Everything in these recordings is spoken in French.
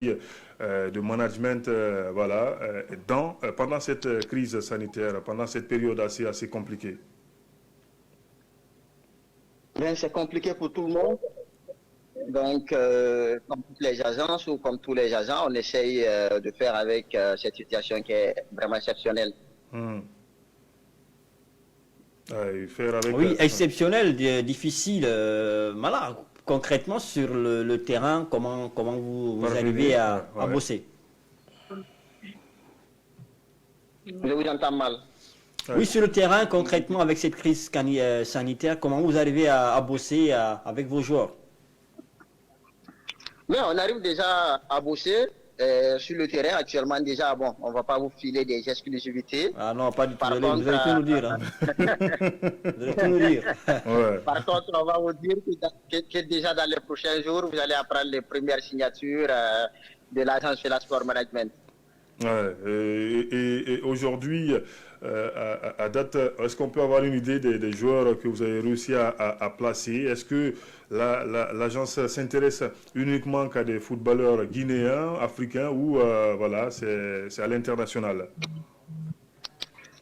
de management, pendant cette crise sanitaire, pendant cette période assez compliquée? Bien, c'est compliqué pour tout le monde. Donc, comme toutes les agences ou comme tous les agents, on essaye de faire avec cette situation qui est vraiment exceptionnelle. Faire avec, Oui, exceptionnel, difficile. Voilà, concrètement sur le terrain, comment vous arrivez à bosser? Je vous entends mal. Oui, sur le terrain, concrètement, avec cette crise sanitaire, comment vous arrivez à bosser avec vos joueurs? Mais on arrive déjà à bosser sur le terrain actuellement. Déjà, bon, on ne va pas vous filer des exclusivités. Ah non, pas du tout. Par Vous allez tout nous dire. Hein. Vous allez tout nous dire. Par contre, on va vous dire que déjà dans les prochains jours, vous allez apprendre les premières signatures de l'agence Fela Sport Management. Et aujourd'hui, à date, est-ce qu'on peut avoir une idée des joueurs que vous avez réussi à placer? Est-ce que l'agence s'intéresse uniquement qu'à des footballeurs guinéens, africains ou c'est à l'international?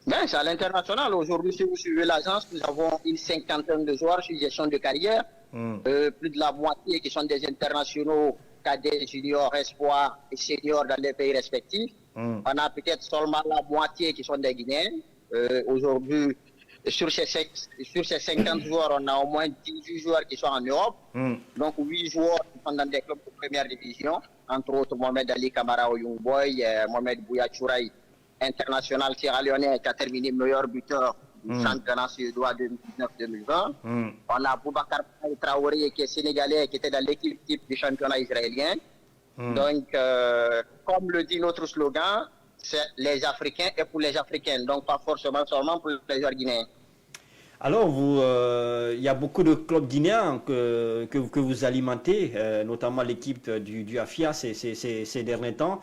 Ben, c'est à l'international. Aujourd'hui, si vous suivez l'agence, nous avons une cinquantaine de joueurs sur gestion de carrière. Plus de la moitié qui sont des internationaux, cadets, juniors, espoirs et seniors dans les pays respectifs. On a peut-être seulement la moitié qui sont des Guinéens. Aujourd'hui, sur ces 50 joueurs, on a au moins 18 joueurs qui sont en Europe. Donc 8 joueurs qui sont dans des clubs de première division, entre autres Mohamed Ali Kamara au Young Boy, Mohamed Bouya Chouraï, international sierra-léonais, qui a terminé meilleur buteur du championnat suédois 2019-2020. On a Boubacar Traoré, qui est sénégalais, qui était dans l'équipe type du championnat israélien. Donc, comme le dit notre slogan, c'est les Africains et pour les Africains, donc pas forcément seulement pour les joueurs guinéens. Alors, il y a beaucoup de clubs guinéens que vous alimentez, notamment l'équipe du AFIA ces derniers temps.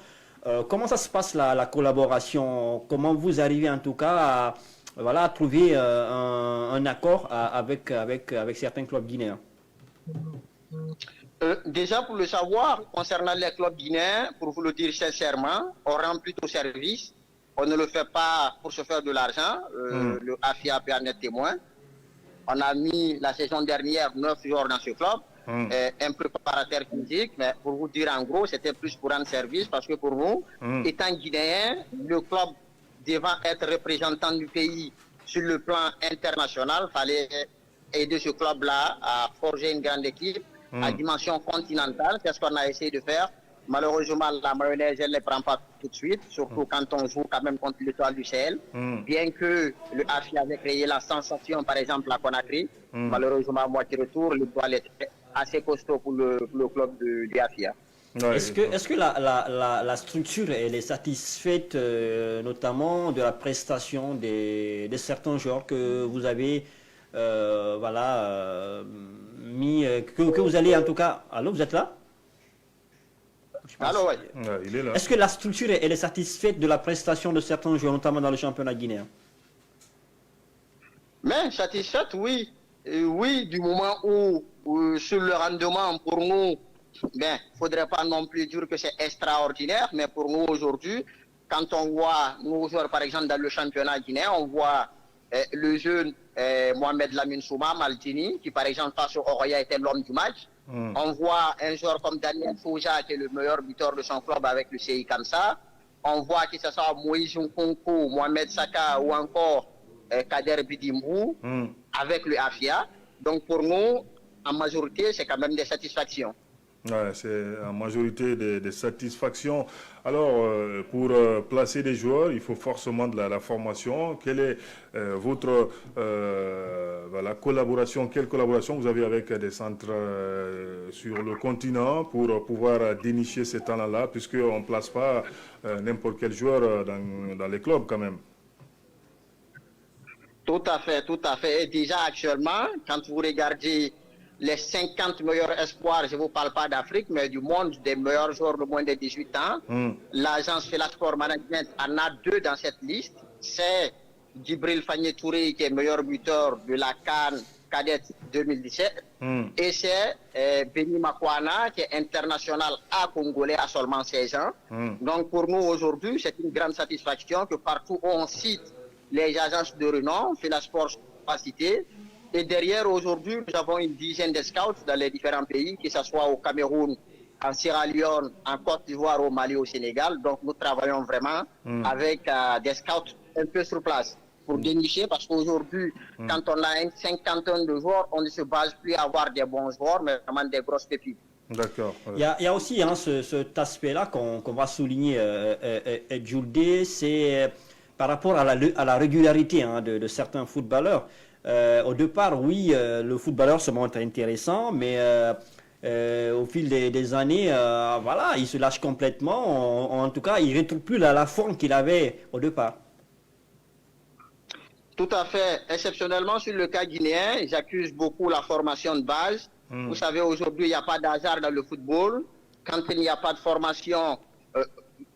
Comment ça se passe la collaboration? Comment vous arrivez en tout cas à trouver un accord avec certains clubs guinéens? Déjà, pour le savoir, concernant les clubs guinéens, pour vous le dire sincèrement, on rend plutôt service. On ne le fait pas pour se faire de l'argent. Le AFIA peut en être témoin. On a mis la saison dernière 9 joueurs dans ce club, un préparateur physique, mais pour vous dire en gros, c'était plus pour rendre service parce que pour nous, étant guinéens, le club devant être représentant du pays sur le plan international, il fallait aider ce club-là à forger une grande équipe à dimension continentale. C'est ce qu'on a essayé de faire. Malheureusement, la mayonnaise, elle ne les prend pas tout de suite, surtout quand on joue quand même contre l'Étoile du Sahel. Bien que le AFI avait créé la sensation, par exemple, à Conakry, malheureusement, à moitié retour, l'Étoile est assez costaud pour le club du AFIA. Est-ce que la structure elle est satisfaite, notamment de la prestation de certains joueurs que vous avez mis, que vous allez en tout cas... Allô, vous êtes là? Allô, oui. Il est là. Est-ce que la structure elle est satisfaite de la prestation de certains joueurs, notamment dans le championnat guinéen? Mais satisfaite, oui. Oui, du moment où sur le rendement, pour nous, il ne faudrait pas non plus dire que c'est extraordinaire, mais pour nous aujourd'hui, quand on voit nos joueurs, par exemple, dans le championnat guinéen, on voit le jeune Mohamed Lamine Souma, Maldini, qui par exemple face au Oroya était l'homme du match. On voit un joueur comme Daniel Fouja, qui est le meilleur buteur de son club avec le CI Kamsa. On voit que ce soit Moïse Nkunku, Mohamed Saka ou encore Kader Bidimbou avec le AFIA. Donc pour nous, en majorité, c'est quand même des satisfactions. Ouais, c'est en majorité des satisfactions. Alors, pour placer des joueurs, il faut forcément de la formation. Quelle est votre collaboration? Quelle collaboration vous avez avec des centres sur le continent pour pouvoir dénicher ces talents-là, puisqu'on ne place pas n'importe quel joueur dans les clubs quand même? Tout à fait, tout à fait. Et déjà actuellement, quand vous regardez les 50 meilleurs espoirs, je ne vous parle pas d'Afrique, mais du monde, des meilleurs joueurs de moins de 18 ans. L'agence Fela Sport Management en a 2 dans cette liste. C'est Djibril Fagné Touré, qui est meilleur buteur de la CAN cadette 2017. Et c'est Beni Makwana qui est international A congolais à seulement 16 ans. Donc pour nous aujourd'hui, c'est une grande satisfaction que partout où on cite les agences de renom, Filasport pas cité. Et derrière aujourd'hui, nous avons une dizaine de scouts dans les différents pays, que ce soit au Cameroun, en Sierra Leone, en Côte d'Ivoire, au Mali, au Sénégal. Donc nous travaillons vraiment avec des scouts un peu sur place pour dénicher, parce qu'aujourd'hui, quand on a une cinquantaine de joueurs, on ne se base plus à avoir des bons joueurs, mais vraiment des grosses pépites. D'accord. Il y a aussi cet aspect-là qu'on va souligner, Jules, c'est par rapport à la régularité de certains footballeurs. Au départ, oui, le footballeur se montre intéressant, mais au fil des années, voilà, il se lâche complètement. En tout cas, il ne retrouve plus la forme qu'il avait au départ. Tout à fait. Exceptionnellement, sur le cas guinéen, j'accuse beaucoup la formation de base. Vous savez, aujourd'hui, il n'y a pas d'hasard dans le football. Quand il n'y a pas de formation,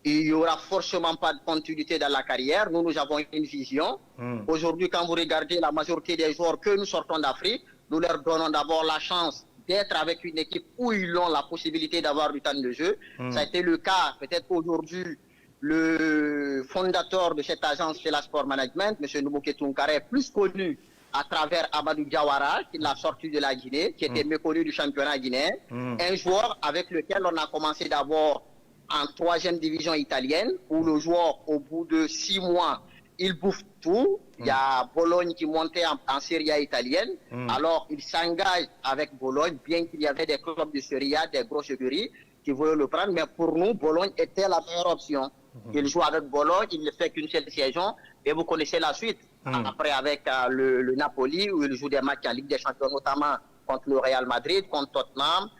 il n'y aura forcément pas de continuité dans la carrière. Nous avons une vision. Aujourd'hui, quand vous regardez la majorité des joueurs que nous sortons d'Afrique, nous leur donnons d'abord la chance d'être avec une équipe où ils ont la possibilité d'avoir du temps de jeu. Ça a été le cas, peut-être aujourd'hui, le fondateur de cette agence chez la Sport Management, M. Noumouké Tounkara, est plus connu à travers Amadou Diawara, qui l'a sorti de la Guinée, qui était méconnu du championnat guinéen. Un joueur avec lequel on a commencé d'abord en 3e division italienne, où le joueur, au bout de 6 mois, il bouffe tout. Il y a Bologne qui montait en Serie A italienne. Alors, il s'engage avec Bologne, bien qu'il y avait des clubs de Serie A, des grosses écuries qui voulaient le prendre. Mais pour nous, Bologne était la meilleure option. Il joue avec Bologne, il ne fait qu'une seule saison. Et vous connaissez la suite. Après, avec le Napoli, où il joue des matchs en Ligue des Champions, notamment contre le Real Madrid, contre Tottenham.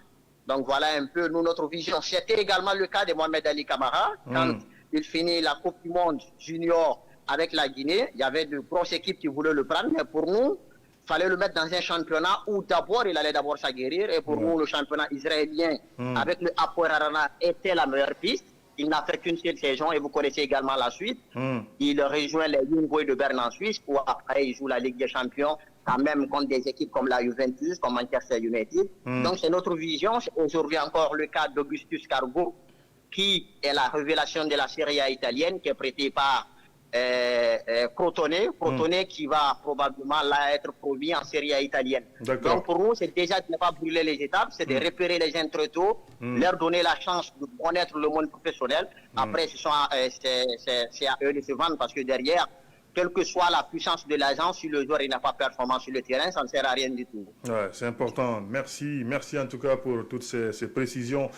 Donc voilà un peu notre vision. C'était également le cas de Mohamed Ali Camara. Quand il finit la Coupe du Monde junior avec la Guinée, il y avait de grosses équipes qui voulaient le prendre, mais pour nous, il fallait le mettre dans un championnat où d'abord il allait d'abord s'aguerrir. Et pour nous, le championnat israélien avec le Hapoel Harana était la meilleure piste. Il n'a fait qu'une seule saison et vous connaissez également la suite. Il rejoint les Young Boys de Berne en Suisse, où après il joue la Ligue des Champions, quand même contre des équipes comme la Juventus, comme Manchester United. Donc c'est notre vision. C'est aujourd'hui encore le cas d'Augustus Cargo, qui est la révélation de la Serie A italienne, qui est prêté par Crotone, qui va probablement là être promis en Serie A italienne. Donc pour nous, c'est déjà de ne pas brûler les étapes, c'est de repérer les jeunes très tôt, leur donner la chance de connaître le monde professionnel. Après, c'est à eux de se vendre, parce que derrière, quelle que soit la puissance de l'agence, si le joueur n'a pas performance sur le terrain, ça ne sert à rien du tout. Ouais, c'est important. Merci en tout cas pour toutes ces précisions.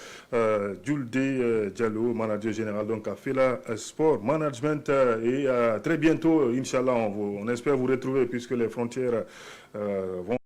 Julde Diallo, manager général donc à Fila Sport Management, et très bientôt, Inch'Allah, on espère vous retrouver puisque les frontières vont